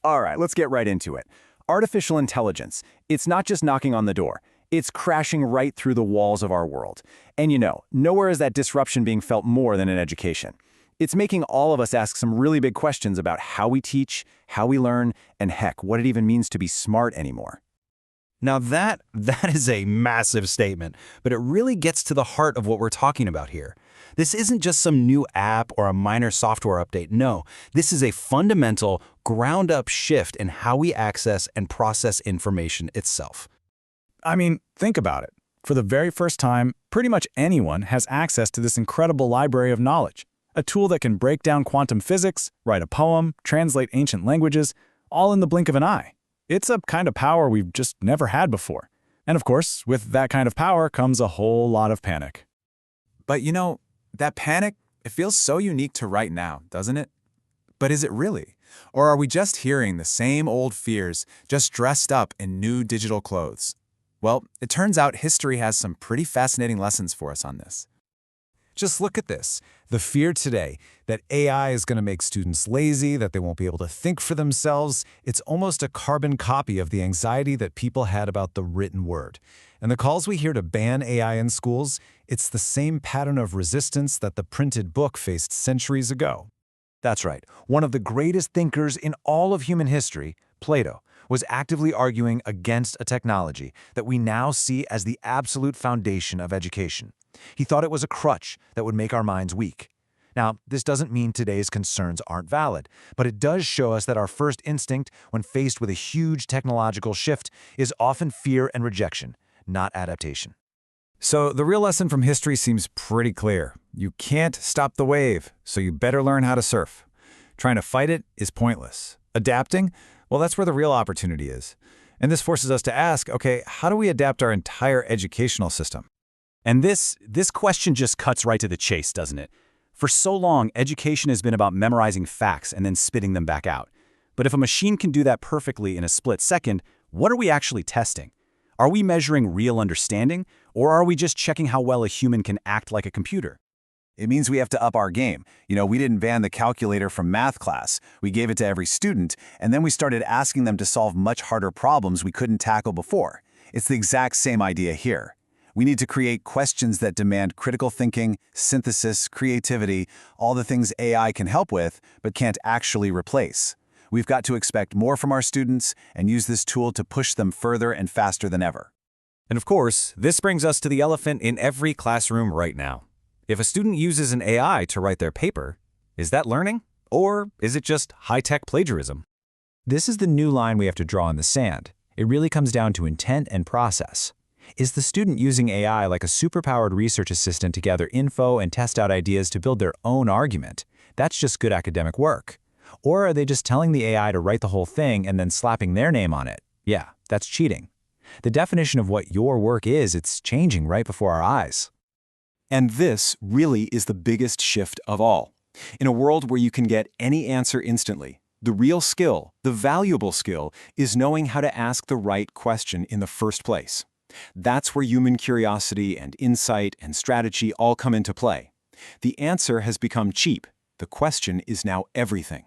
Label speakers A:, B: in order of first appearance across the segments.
A: All right, let's get right into it. Artificial intelligence. It's not just knocking on the door. It's crashing right through the walls of our world. And nowhere is that disruption being felt more than in education. It's making all of us ask some really big questions about how we teach, how we learn, and heck, what it even means to be smart anymore.
B: Now that is a massive statement, but it really gets to the heart of what we're talking about here. This isn't just some new app or a minor software update. No, this is a fundamental, ground-up shift in how we access and process information itself.
C: I mean, think about it. For the very first time, pretty much anyone has access to this incredible library of knowledge, a tool that can break down quantum physics, write a poem, translate ancient languages, all in the blink of an eye. It's a kind of power we've just never had before. And of course, with that kind of power comes a whole lot of panic.
D: But that panic, it feels so unique to right now, doesn't it? But is it really? Or are we just hearing the same old fears, just dressed up in new digital clothes? Well, it turns out history has some pretty fascinating lessons for us on this. Just look at this. The fear today that AI is going to make students lazy, that they won't be able to think for themselves, it's almost a carbon copy of the anxiety that people had about the written word. And the calls we hear to ban AI in schools, it's the same pattern of resistance that the printed book faced centuries ago.
E: That's right. One of the greatest thinkers in all of human history, Plato, was actively arguing against a technology that we now see as the absolute foundation of education. He thought it was a crutch that would make our minds weak. Now, this doesn't mean today's concerns aren't valid, but it does show us that our first instinct when faced with a huge technological shift is often fear and rejection, not adaptation.
A: So the real lesson from history seems pretty clear. You can't stop the wave, so you better learn how to surf. Trying to fight it is pointless. Adapting? Well, that's where the real opportunity is. And this forces us to ask, okay, how do we adapt our entire educational system?
B: And this question just cuts right to the chase, doesn't it? For so long, education has been about memorizing facts and then spitting them back out. But if a machine can do that perfectly in a split second, what are we actually testing? Are we measuring real understanding, or are we just checking how well a human can act like a computer?
A: It means we have to up our game. We didn't ban the calculator from math class. We gave it to every student, and then we started asking them to solve much harder problems we couldn't tackle before. It's the exact same idea here. We need to create questions that demand critical thinking, synthesis, creativity, all the things AI can help with, but can't actually replace. We've got to expect more from our students and use this tool to push them further and faster than ever.
B: And of course, this brings us to the elephant in every classroom right now. If a student uses an AI to write their paper, is that learning? Or is it just high-tech plagiarism?
E: This is the new line we have to draw in the sand. It really comes down to intent and process. Is the student using AI like a superpowered research assistant to gather info and test out ideas to build their own argument? That's just good academic work. Or are they just telling the AI to write the whole thing and then slapping their name on it? Yeah, that's cheating. The definition of what your work is, it's changing right before our eyes.
F: And this really is the biggest shift of all. In a world where you can get any answer instantly, the real skill, the valuable skill, is knowing how to ask the right question in the first place. That's where human curiosity and insight and strategy all come into play. The answer has become cheap. The question is now everything.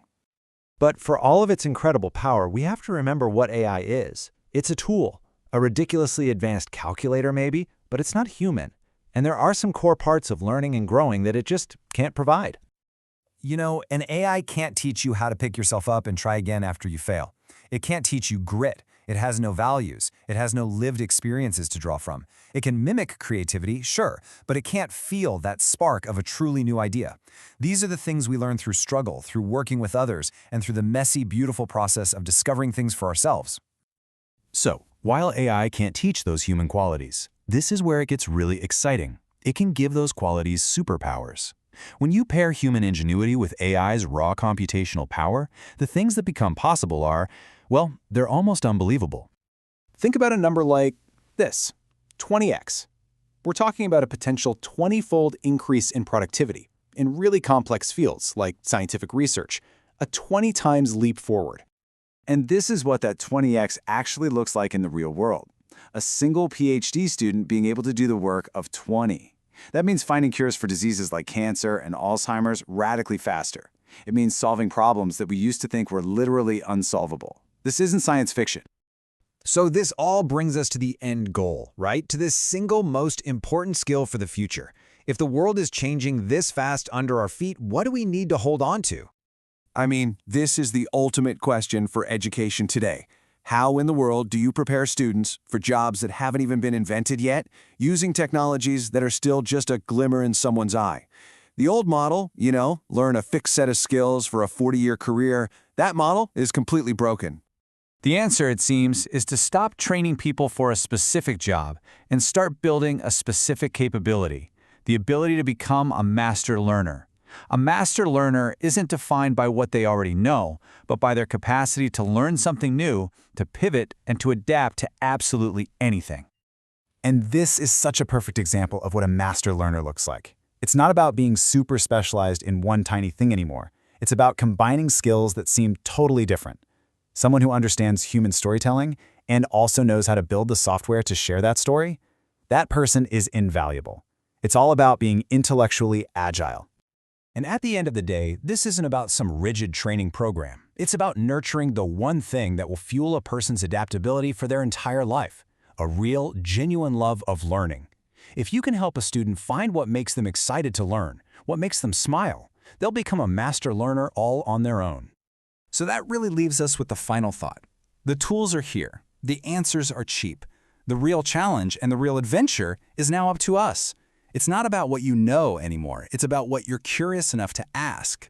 E: But for all of its incredible power, we have to remember what AI is. It's a tool, a ridiculously advanced calculator maybe, but it's not human. And there are some core parts of learning and growing that it just can't provide.
D: An AI can't teach you how to pick yourself up and try again after you fail. It can't teach you grit. It has no values. It has no lived experiences to draw from. It can mimic creativity, sure, but it can't feel that spark of a truly new idea. These are the things we learn through struggle, through working with others, and through the messy, beautiful process of discovering things for ourselves.
E: So, while AI can't teach those human qualities, this is where it gets really exciting. It can give those qualities superpowers. When you pair human ingenuity with AI's raw computational power, the things that become possible are, well, they're almost unbelievable.
A: Think about a number like this, 20x. We're talking about a potential 20-fold increase in productivity in really complex fields like scientific research, a 20 times leap forward. And this is what that 20x actually looks like in the real world. A single PhD student being able to do the work of 20. That means finding cures for diseases like cancer and Alzheimer's radically faster. It means solving problems that we used to think were literally unsolvable. This isn't science fiction.
G: So this all brings us to the end goal, right? To this single most important skill for the future. If the world is changing this fast under our feet, what do we need to hold on to?
A: I mean, this is the ultimate question for education today. How in the world do you prepare students for jobs that haven't even been invented yet, using technologies that are still just a glimmer in someone's eye? The old model, learn a fixed set of skills for a 40-year career, that model is completely broken.
B: The answer, it seems, is to stop training people for a specific job and start building a specific capability, the ability to become a master learner. A master learner isn't defined by what they already know, but by their capacity to learn something new, to pivot, and to adapt to absolutely anything.
C: And this is such a perfect example of what a master learner looks like. It's not about being super specialized in one tiny thing anymore. It's about combining skills that seem totally different. Someone who understands human storytelling and also knows how to build the software to share that story, that person is invaluable. It's all about being intellectually agile.
G: And at the end of the day, this isn't about some rigid training program. It's about nurturing the one thing that will fuel a person's adaptability for their entire life, a real, genuine love of learning. If you can help a student find what makes them excited to learn, what makes them smile, they'll become a master learner all on their own. So that really leaves us with the final thought. The tools are here. The answers are cheap. The real challenge and the real adventure is now up to us. It's not about what you know anymore. It's about what you're curious enough to ask.